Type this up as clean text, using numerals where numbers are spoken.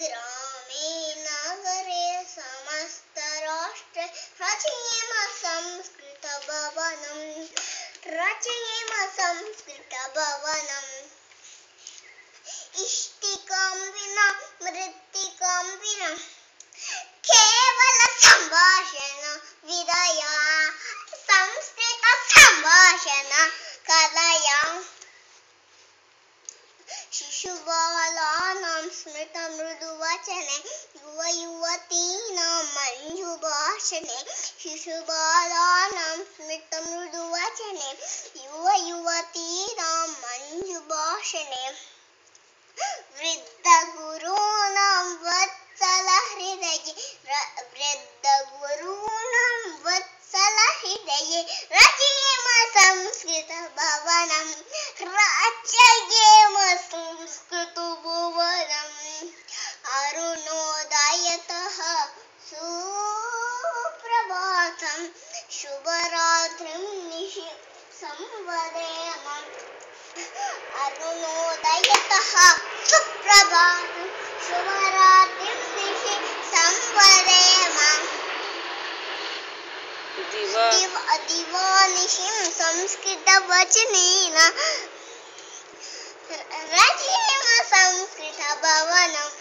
ग्रामे नगरे समस्तराष्ट्रे रचयेम संस्कृतभवनम् इष्टिकां विना मृत्तिकां विना केवल संभाषण विदया संस्कृत संभाषण कलया शिशुबालानां स्मृतमृदुवचने युवयुवतीनां मञ्जुभाषणे शिशुबालानां स्मृतमृदुवचने युवयुवतीनां मञ्जुभाषणे वृद्धगुरूणां वत्सलहृदये रचयेम संस्कृतभवनम् अरुणोदयतः सुप्रभातं शुभरात्रिं निशि संवदेम अरुणोदयतः सुप्रभातं शुभरात्रिं निशि संवदेम दिवानिशिं संस्कृतवचनेन रचयेम संस्कृतभवनम्